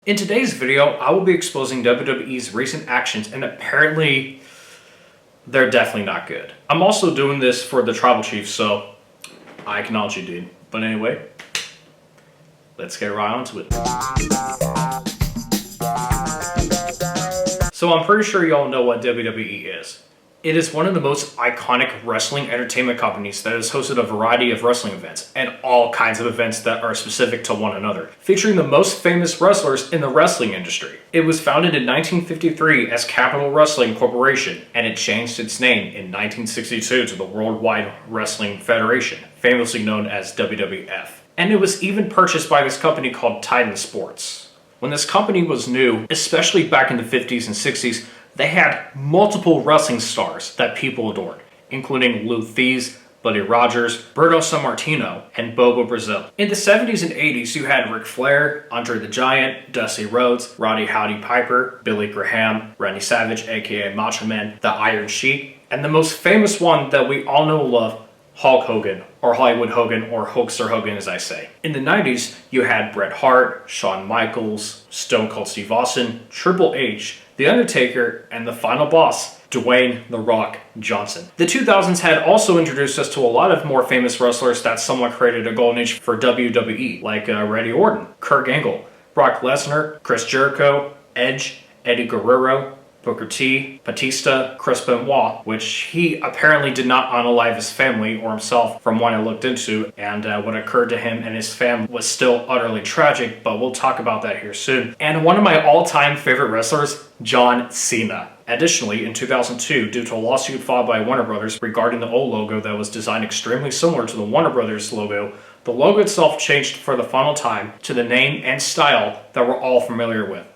In today's video, I will be exposing WWE's recent actions, and apparently they're definitely not good. I'm also doing this for the Tribal Chief, so I acknowledge you, dude. But anyway, let's get right onto it. So I'm pretty sure y'all know what WWE is. It is one of the most iconic wrestling entertainment companies that has hosted a variety of wrestling events and all kinds of events that are specific to one another, featuring the most famous wrestlers in the wrestling industry. It was founded in 1953 as Capital Wrestling Corporation, and it changed its name in 1962 to the Worldwide Wrestling Federation, famously known as WWF. And it was even purchased by this company called Titan Sports. When this company was new, especially back in the 50s and 60s, they had multiple wrestling stars that people adored, including Lou Thesz, Buddy Rogers, Berto Sammartino, and Bobo Brazil. In the 70s and 80s, you had Ric Flair, Andre the Giant, Dusty Rhodes, Roddy Howdy Piper, Billy Graham, Randy Savage, aka Macho Man, the Iron Sheik, and the most famous one that we all know and love, Hulk Hogan, or Hollywood Hogan, or Hulkster Hogan as I say. In the 90s, you had Bret Hart, Shawn Michaels, Stone Cold Steve Austin, Triple H, The Undertaker, and the final boss, Dwayne "The Rock" Johnson. The 2000s had also introduced us to a lot of more famous wrestlers that somewhat created a golden age for WWE, like Randy Orton, Kurt Angle, Brock Lesnar, Chris Jericho, Edge, Eddie Guerrero, Booker T, Batista, Chris Benoit, which he apparently did not unalive his family or himself from what I looked into, and what occurred to him and his family was still utterly tragic, but we'll talk about that here soon. And one of my all-time favorite wrestlers, John Cena. Additionally, in 2002, due to a lawsuit filed by Warner Brothers regarding the old logo that was designed extremely similar to the Warner Brothers logo, the logo itself changed for the final time to the name and style that we're all familiar with,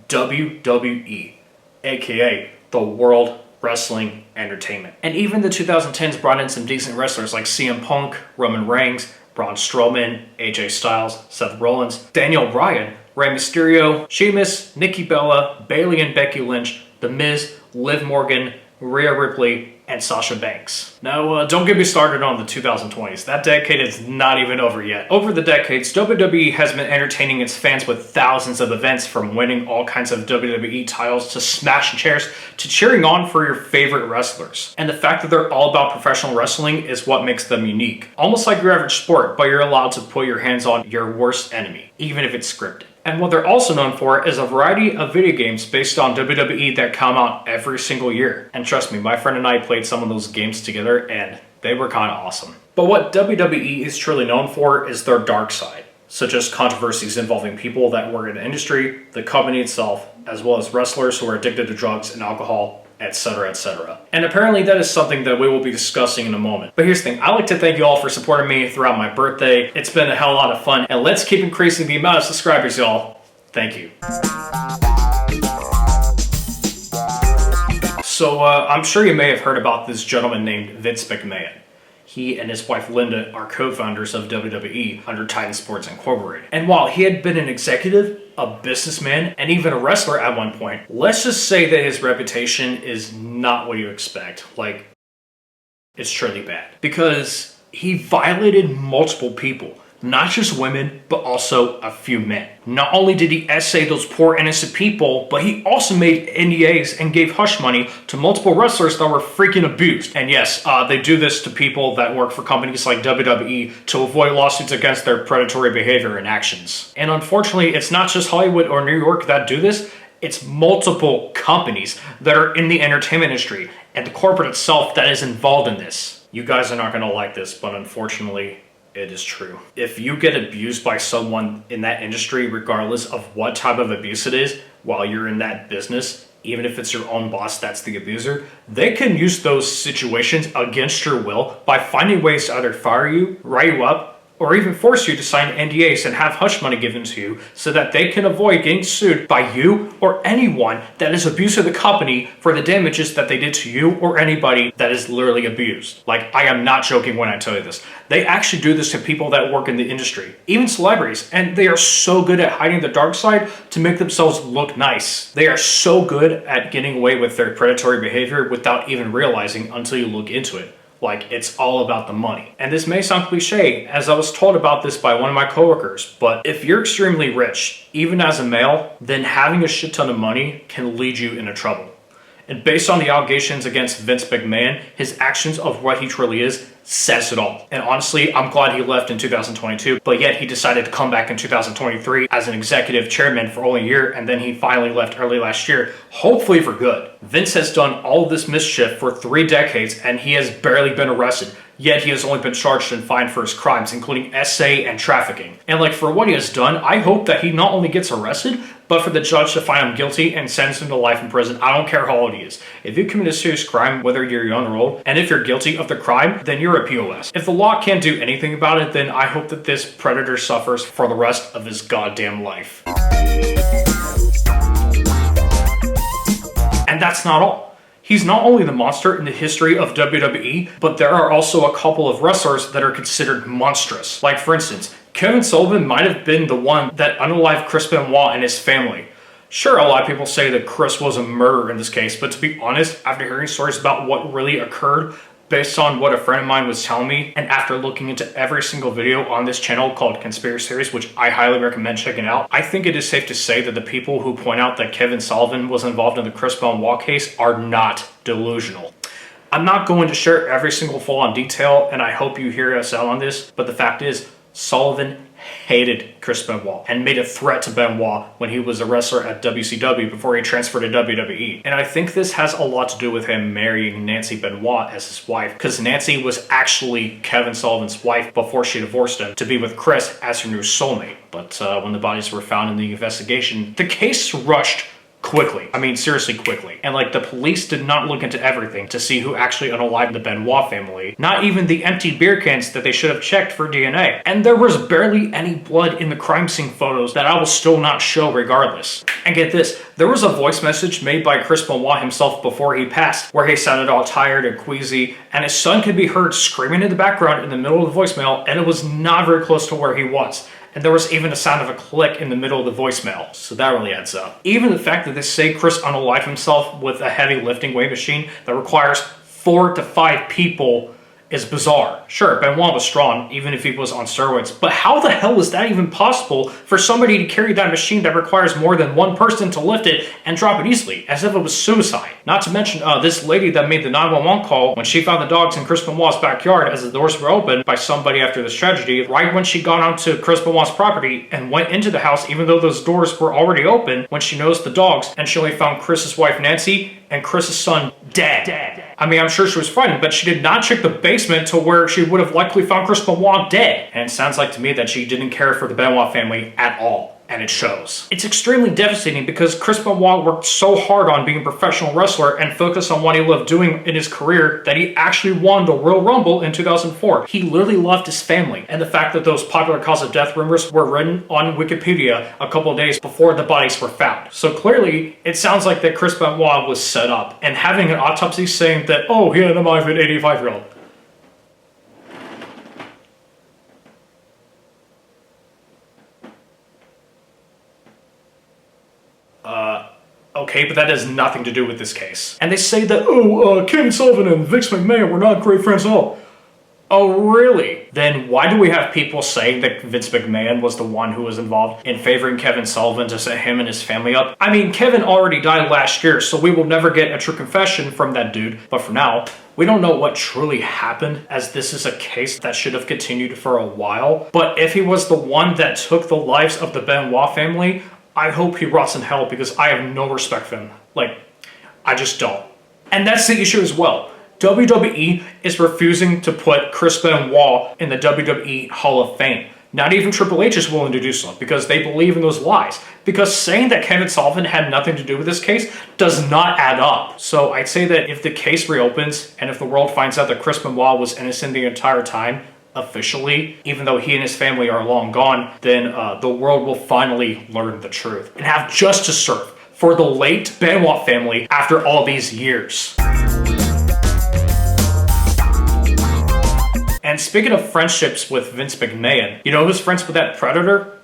WWE. AKA the World Wrestling Entertainment. And even the 2010s brought in some decent wrestlers like CM Punk, Roman Reigns, Braun Strowman, AJ Styles, Seth Rollins, Daniel Bryan, Rey Mysterio, Sheamus, Nikki Bella, Bayley and Becky Lynch, The Miz, Liv Morgan, Rhea Ripley, and Sasha Banks. Now, don't get me started on the 2020s. That decade is not even over yet. Over the decades, WWE has been entertaining its fans with thousands of events, from winning all kinds of WWE titles to smashing chairs to cheering on for your favorite wrestlers. And the fact that they're all about professional wrestling is what makes them unique. Almost like your average sport, but you're allowed to put your hands on your worst enemy, even if it's scripted. And what they're also known for is a variety of video games based on WWE that come out every single year. And trust me, my friend and I played some of those games together and they were kind of awesome. But what WWE is truly known for is their dark side, such as controversies involving people that work in the industry, the company itself, as well as wrestlers who are addicted to drugs and alcohol, etc., etc. And apparently that is something that we will be discussing in a moment. But here's the thing, I'd like to thank you all for supporting me throughout my birthday. It's been a hell of a lot of fun, and let's keep increasing the amount of subscribers, y'all. Thank you. So I'm sure you may have heard about this gentleman named Vince McMahon. He and his wife Linda are co-founders of WWE under Titan Sports Incorporated. And while he had been an executive, a businessman, and even a wrestler at one point, let's just say that his reputation is not what you expect. Like, it's truly bad. Because he violated multiple people. Not just women, but also a few men. Not only did he essay those poor innocent people, but he also made NDAs and gave hush money to multiple wrestlers that were freaking abused. And yes, they do this to people that work for companies like WWE to avoid lawsuits against their predatory behavior and actions. And unfortunately, it's not just Hollywood or New York that do this. It's multiple companies that are in the entertainment industry and the corporate itself that is involved in this. You guys are not going to like this, but unfortunately, it is true. If you get abused by someone in that industry, regardless of what type of abuse it is, while you're in that business, even if it's your own boss that's the abuser, they can use those situations against your will by finding ways to either fire you, write you up, or even force you to sign NDAs and have hush money given to you so that they can avoid getting sued by you or anyone that is abusing the company for the damages that they did to you or anybody that is literally abused. Like, I am not joking when I tell you this. They actually do this to people that work in the industry, even celebrities, and they are so good at hiding the dark side to make themselves look nice. They are so good at getting away with their predatory behavior without even realizing until you look into it. Like, it's all about the money. And this may sound cliche, as I was told about this by one of my coworkers, but if you're extremely rich, even as a male, then having a shit ton of money can lead you into trouble. And based on the allegations against Vince McMahon, his actions of what he truly is says it all. And honestly, I'm glad he left in 2022, but yet he decided to come back in 2023 as an executive chairman for only a year, and then he finally left early last year, hopefully for good. Vince has done all of this mischief for 3 decades, and he has barely been arrested. Yet he has only been charged and fined for his crimes, including SA and trafficking. And like, for what he has done, I hope that he not only gets arrested, but for the judge to find him guilty and sentence him to life in prison. I don't care how old he is. If you commit a serious crime, whether you're young or old, and if you're guilty of the crime, then you're a POS. If the law can't do anything about it, then I hope that this predator suffers for the rest of his goddamn life. And that's not all. He's not only the monster in the history of WWE, but there are also a couple of wrestlers that are considered monstrous. Like, for instance, Kevin Sullivan might have been the one that unalived Chris Benoit and his family. Sure, a lot of people say that Chris was a murderer in this case, but to be honest, after hearing stories about what really occurred, based on what a friend of mine was telling me, and after looking into every single video on this channel called Conspiracy Theories, which I highly recommend checking out, I think it is safe to say that the people who point out that Kevin Sullivan was involved in the Chris Benoit case are not delusional. I'm not going to share every single full-on detail, and I hope you hear us out on this, but the fact is, Sullivan hated Chris Benoit and made a threat to Benoit when he was a wrestler at WCW before he transferred to WWE. And I think this has a lot to do with him marrying Nancy Benoit as his wife, because Nancy was actually Kevin Sullivan's wife before she divorced him to be with Chris as her new soulmate. But when the bodies were found in the investigation, the case rushed quickly. I mean, seriously quickly. And like, the police did not look into everything to see who actually unalived the Benoit family. Not even the empty beer cans that they should have checked for DNA. And there was barely any blood in the crime scene photos that I will still not show regardless. And get this, there was a voice message made by Chris Benoit himself before he passed, where he sounded all tired and queasy, and his son could be heard screaming in the background in the middle of the voicemail, and it was not very close to where he was. And there was even a sound of a click in the middle of the voicemail. So that really adds up. Even the fact that they say Chris unalived himself with a heavy lifting weight machine that requires 4 to 5 people is bizarre. Sure, Benoit was strong, even if he was on steroids, but how the hell is that even possible for somebody to carry that machine that requires more than one person to lift it and drop it easily, as if it was suicide? Not to mention, this lady that made the 911 call when she found the dogs in Chris Benoit's backyard as the doors were opened by somebody after this tragedy, right when she got onto Chris Benoit's property and went into the house even though those doors were already open, when she noticed the dogs, and she only found Chris's wife Nancy and Chris's son dead. I mean, I'm sure she was frightened, but she did not check the basement to where she would have likely found Chris Benoit dead. And it sounds like to me that she didn't care for the Benoit family at all. And it shows. It's extremely devastating because Chris Benoit worked so hard on being a professional wrestler and focused on what he loved doing in his career that he actually won the Royal Rumble in 2004. He literally loved his family. And the fact that those popular cause of death rumors were written on Wikipedia a couple of days before the bodies were found. So clearly, it sounds like that Chris Benoit was set up. And having an autopsy saying that, oh, he had a mind of an 85-year-old. Okay, but that has nothing to do with this case. And they say that, Kevin Sullivan and Vince McMahon were not great friends at all. Oh, really? Then why do we have people saying that Vince McMahon was the one who was involved in favoring Kevin Sullivan to set him and his family up? I mean, Kevin already died last year, so we will never get a true confession from that dude. But for now, we don't know what truly happened, as this is a case that should have continued for a while. But if he was the one that took the lives of the Benoit family, I hope he rots in hell, because I have no respect for him. Like, I just don't. And that's the issue as well. WWE is refusing to put Chris Benoit in the WWE Hall of Fame. Not even Triple H is willing to do so, because they believe in those lies. Because saying that Kevin Sullivan had nothing to do with this case does not add up. So I'd say that if the case reopens, and if the world finds out that Chris Benoit was innocent the entire time, officially, even though he and his family are long gone, then the world will finally learn the truth and have justice served for the late Benoit family after all these years. And speaking of friendships with Vince McMahon, you know who's friends with that predator?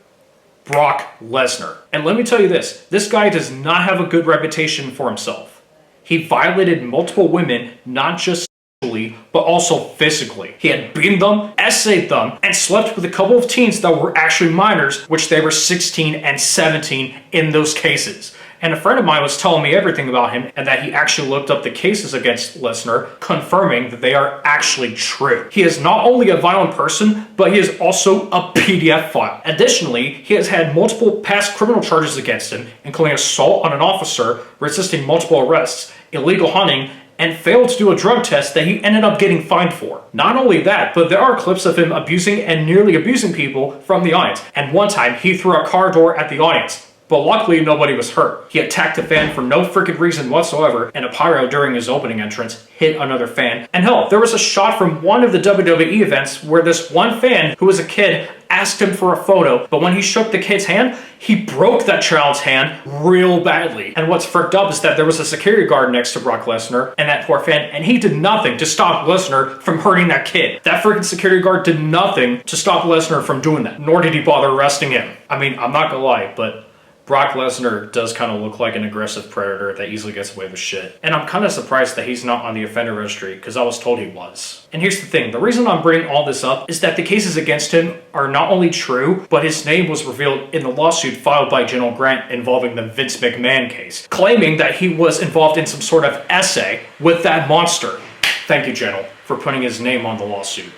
Brock Lesnar. And let me tell you this guy does not have a good reputation for himself. He violated multiple women, not just but also physically. He had beaten them, essayed them, and slept with a couple of teens that were actually minors, which they were 16 and 17 in those cases. And a friend of mine was telling me everything about him and that he actually looked up the cases against Lesnar, confirming that they are actually true. He is not only a violent person, but he is also a PDF file. Additionally, he has had multiple past criminal charges against him, including assault on an officer, resisting multiple arrests, illegal hunting, and failed to do a drug test that he ended up getting fined for. Not only that, but there are clips of him abusing and nearly abusing people from the audience. And one time, he threw a car door at the audience. But luckily, nobody was hurt. He attacked a fan for no freaking reason whatsoever, and a pyro during his opening entrance hit another fan. And hell, there was a shot from one of the WWE events where this one fan, who was a kid, asked him for a photo, but when he shook the kid's hand, he broke that child's hand real badly. And what's fricked up is that there was a security guard next to Brock Lesnar and that poor fan, and he did nothing to stop Lesnar from hurting that kid. That freaking security guard did nothing to stop Lesnar from doing that, nor did he bother arresting him. I mean, I'm not gonna lie, but Brock Lesnar does kind of look like an aggressive predator that easily gets away with shit. And I'm kind of surprised that he's not on the offender registry, because I was told he was. And here's the thing, the reason I'm bringing all this up is that the cases against him are not only true, but his name was revealed in the lawsuit filed by General Grant involving the Vince McMahon case, claiming that he was involved in some sort of essay with that monster. Thank you, General, for putting his name on the lawsuit.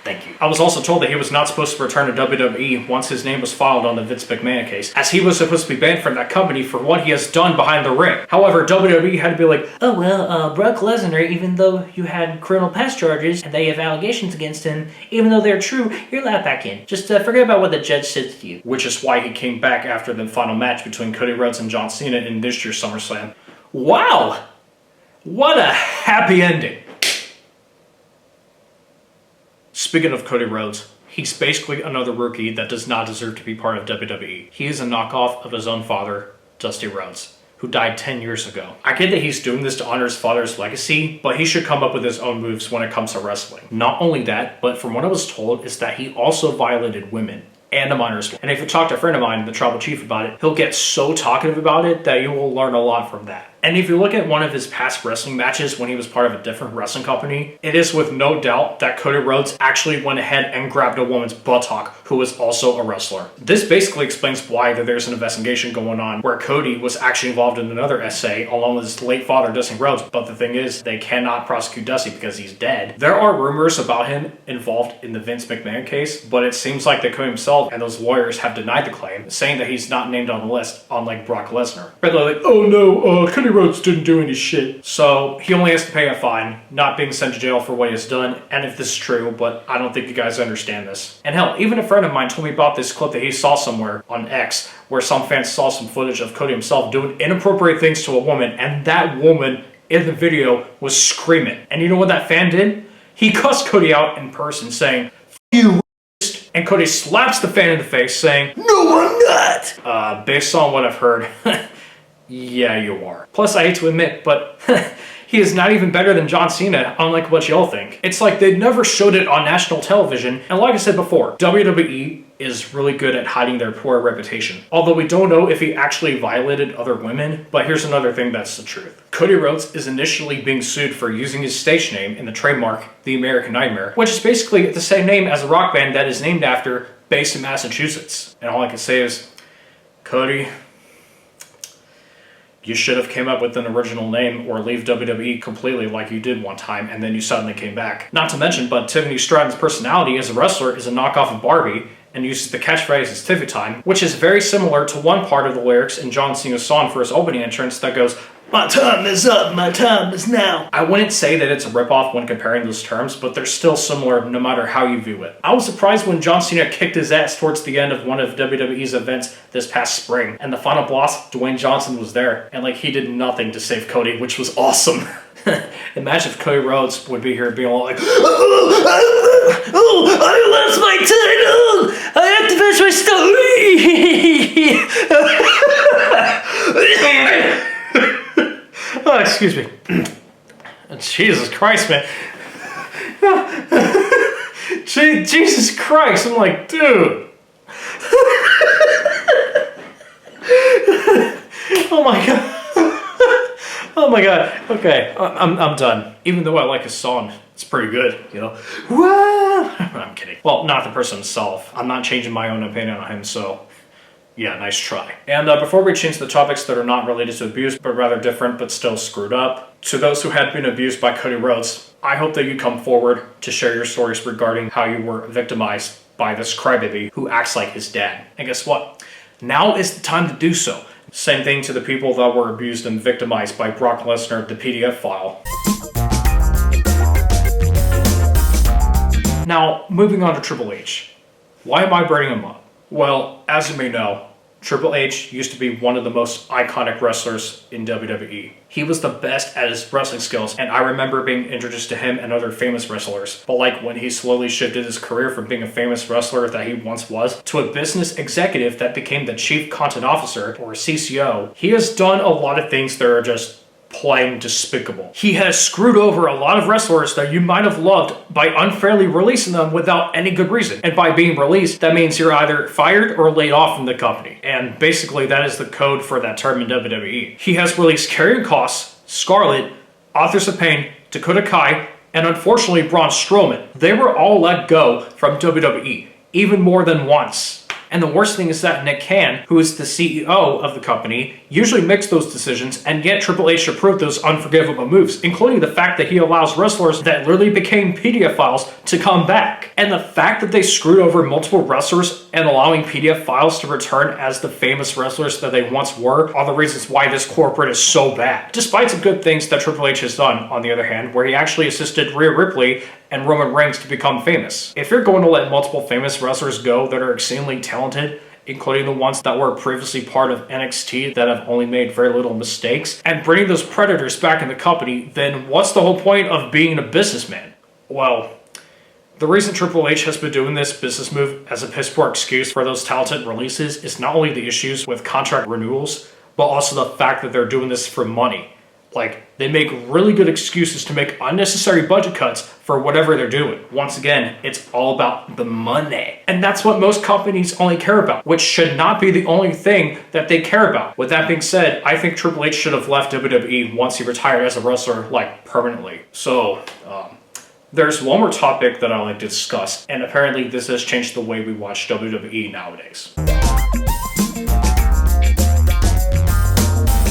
Thank you. I was also told that he was not supposed to return to WWE once his name was filed on the Vince McMahon case, as he was supposed to be banned from that company for what he has done behind the ring. However, WWE had to be like, oh well, Brock Lesnar, even though you had criminal past charges and they have allegations against him, even though they're true, you're allowed back in. Just forget about what the judge said to you. Which is why he came back after the final match between Cody Rhodes and John Cena in this year's SummerSlam. Wow! What a happy ending. Speaking of Cody Rhodes, he's basically another rookie that does not deserve to be part of WWE. He is a knockoff of his own father, Dusty Rhodes, who died 10 years ago. I get that he's doing this to honor his father's legacy, but he should come up with his own moves when it comes to wrestling. Not only that, but from what I was told is that he also violated women and a minor. And if you talk to a friend of mine, the tribal chief, about it, he'll get so talkative about it that you will learn a lot from that. And if you look at one of his past wrestling matches when he was part of a different wrestling company, it is with no doubt that Cody Rhodes actually went ahead and grabbed a woman's buttock who was also a wrestler. This basically explains why there's an investigation going on where Cody was actually involved in another essay along with his late father, Dusty Rhodes. But the thing is, they cannot prosecute Dusty because he's dead. There are rumors about him involved in the Vince McMahon case, but it seems like that Cody himself and those lawyers have denied the claim, saying that he's not named on the list, unlike Brock Lesnar. But they're like, oh no, Cody Rhodes didn't do any shit. So he only has to pay a fine, not being sent to jail for what he has done. And if this is true, but I don't think you guys understand this. And hell, even a friend of mine told me about this clip that he saw somewhere on X, where some fans saw some footage of Cody himself doing inappropriate things to a woman, and that woman in the video was screaming. And you know what that fan did? He cussed Cody out in person, saying, "F you," and Cody slaps the fan in the face, saying, "No, I'm not." Based on what I've heard, yeah, you are. Plus, I hate to admit, but he is not even better than John Cena, unlike what y'all think. It's like they never showed it on national television, and like I said before, WWE is really good at hiding their poor reputation. Although we don't know if he actually violated other women, but here's another thing that's the truth. Cody Rhodes is initially being sued for using his stage name in the trademark, The American Nightmare, which is basically the same name as a rock band that is named after, based in Massachusetts. And all I can say is, Cody, you should have came up with an original name or leave WWE completely like you did one time and then you suddenly came back. Not to mention, but Tiffany Stratton's personality as a wrestler is a knockoff of Barbie and uses the catchphrase "It's Tiffy time," which is very similar to one part of the lyrics in John Cena's song for his opening entrance that goes, "My time is up, my time is now." I wouldn't say that it's a ripoff when comparing those terms, but they're still similar no matter how you view it. I was surprised when John Cena kicked his ass towards the end of one of WWE's events this past spring, and the final boss, Dwayne Johnson, was there, and like he did nothing to save Cody, which was awesome. Imagine if Cody Rhodes would be here being all like, oh, I lost my title! I have to finish my story! Oh, excuse me. Jesus Christ, man. Jesus Christ, I'm like, dude. Oh my God. Oh my god. Okay, I'm done. Even though I like his song, it's pretty good, you know. Whoa! I'm kidding. Well, not the person himself. I'm not changing my own opinion on him, so yeah, nice try. And before we change the topics that are not related to abuse, but rather different, but still screwed up, to those who had been abused by Cody Rhodes, I hope that you come forward to share your stories regarding how you were victimized by this crybaby who acts like his dad. And guess what? Now is the time to do so. Same thing to the people that were abused and victimized by Brock Lesnar, the PDF file. Now, moving on to Triple H. Why am I bringing him up? Well, as you may know, Triple H used to be one of the most iconic wrestlers in WWE. He was the best at his wrestling skills, and I remember being introduced to him and other famous wrestlers. But like when he slowly shifted his career from being a famous wrestler that he once was to a business executive that became the Chief Content Officer, or CCO, he has done a lot of things that are just plain despicable. He has screwed over a lot of wrestlers that you might have loved by unfairly releasing them without any good reason. And by being released, that means you're either fired or laid off from the company. And basically that is the code for that term in WWE. He has released Karrion Kross, Scarlett, Authors of Pain, Dakota Kai, and unfortunately Braun Strowman. They were all let go from WWE, even more than once. And the worst thing is that Nick Khan, who is the CEO of the company, usually makes those decisions, and yet Triple H approved those unforgivable moves, including the fact that he allows wrestlers that literally became PDF files to come back. And the fact that they screwed over multiple wrestlers and allowing PDF files to return as the famous wrestlers that they once were are the reasons why this corporate is so bad. Despite some good things that Triple H has done, on the other hand, where he actually assisted Rhea Ripley and Roman Reigns to become famous. If you're going to let multiple famous wrestlers go that are extremely talented, including the ones that were previously part of NXT that have only made very little mistakes, and bringing those predators back in the company, then what's the whole point of being a businessman? Well, the reason Triple H has been doing this business move as a piss poor excuse for those talented releases is not only the issues with contract renewals, but also the fact that they're doing this for money. Like, they make really good excuses to make unnecessary budget cuts for whatever they're doing. Once again, it's all about the money. And that's what most companies only care about, which should not be the only thing that they care about. With that being said, I think Triple H should have left WWE once he retired as a wrestler, like, permanently. So, there's one more topic that I'd like to discuss, and apparently this has changed the way we watch WWE nowadays.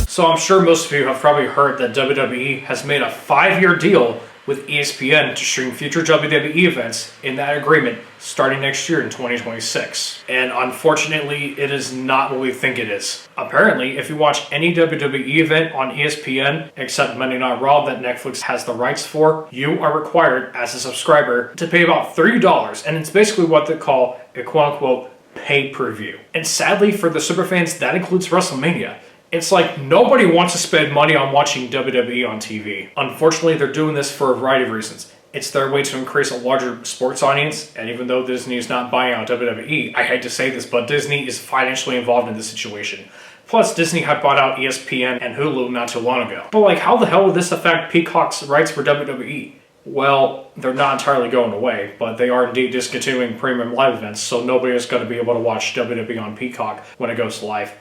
So I'm sure most of you have probably heard that WWE has made a 5-year deal with ESPN to stream future WWE events in that agreement starting next year in 2026. And unfortunately, it is not what we think it is. Apparently, if you watch any WWE event on ESPN, except Monday Night Raw that Netflix has the rights for, you are required as a subscriber to pay about $30, and it's basically what they call a quote-unquote pay-per-view. And sadly for the superfans, that includes WrestleMania. It's like nobody wants to spend money on watching WWE on TV. Unfortunately, they're doing this for a variety of reasons. It's their way to increase a larger sports audience, and even though Disney is not buying out WWE, I hate to say this, but Disney is financially involved in this situation. Plus, Disney had bought out ESPN and Hulu not too long ago. But like, how the hell would this affect Peacock's rights for WWE? Well, they're not entirely going away, but they are indeed discontinuing premium live events, so nobody is going to be able to watch WWE on Peacock when it goes live.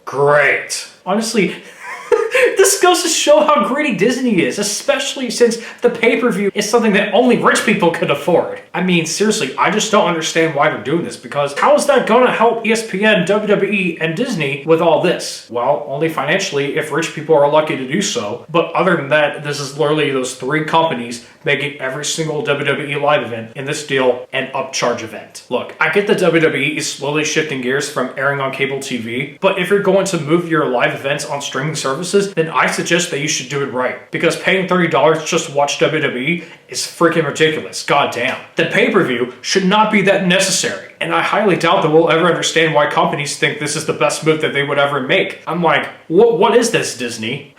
Great. Honestly, this goes to show how greedy Disney is, especially since the pay-per-view is something that only rich people could afford. I mean, seriously, I just don't understand why they're doing this, because how is that going to help ESPN, WWE, and Disney with all this? Well, only financially if rich people are lucky to do so. But other than that, this is literally those 3 companies making every single WWE live event in this deal an upcharge event. Look, I get that WWE is slowly shifting gears from airing on cable TV, but if you're going to move your live events on streaming services, then I suggest that you should do it right. Because paying $30 just to watch WWE is freaking ridiculous. God damn. The pay-per-view should not be that necessary. And I highly doubt that we'll ever understand why companies think this is the best move that they would ever make. I'm like, what is this, Disney?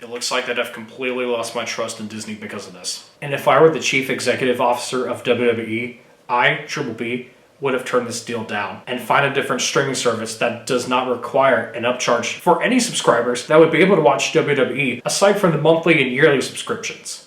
It looks like that I've completely lost my trust in Disney because of this. And if I were the chief executive officer of WWE, I, Triple B, would have turned this deal down and find a different streaming service that does not require an upcharge for any subscribers that would be able to watch WWE aside from the monthly and yearly subscriptions.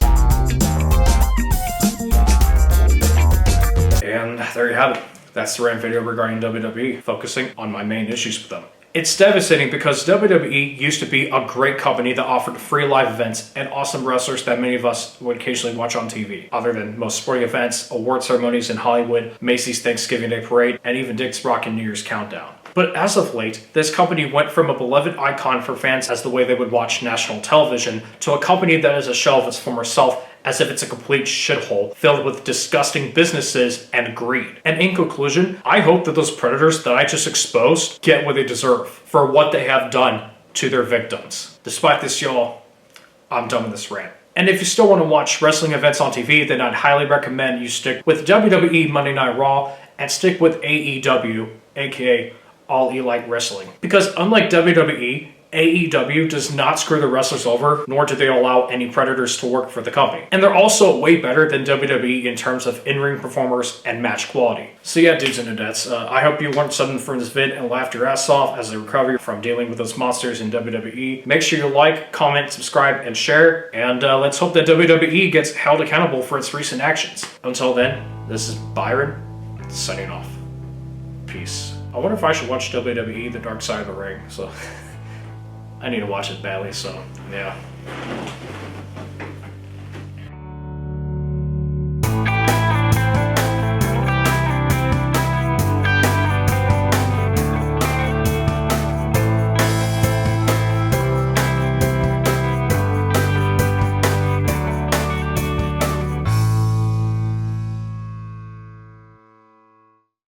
And there you have it. That's the rant video regarding WWE, focusing on my main issues with them. It's devastating because WWE used to be a great company that offered free live events and awesome wrestlers that many of us would occasionally watch on TV. Other than most sporting events, award ceremonies in Hollywood, Macy's Thanksgiving Day Parade, and even Dick's Rock and New Year's Countdown. But as of late, this company went from a beloved icon for fans as the way they would watch national television to a company that is a shell of its former self, as if it's a complete shithole filled with disgusting businesses and greed. And in conclusion, I hope that those predators that I just exposed get what they deserve for what they have done to their victims. Despite this, y'all, I'm done with this rant. And if you still want to watch wrestling events on TV, then I'd highly recommend you stick with WWE Monday Night Raw and stick with AEW, aka All Elite Wrestling. Because unlike WWE, AEW does not screw the wrestlers over, nor do they allow any predators to work for the company. And they're also way better than WWE in terms of in-ring performers and match quality. So yeah, dudes and dudettes, I hope you learned something from this vid and laughed your ass off as they recover from dealing with those monsters in WWE. Make sure you like, comment, subscribe, and share, and let's hope that WWE gets held accountable for its recent actions. Until then, this is Byron, signing off. Peace. I wonder if I should watch WWE The Dark Side of the Ring, so I need to watch it badly, so yeah.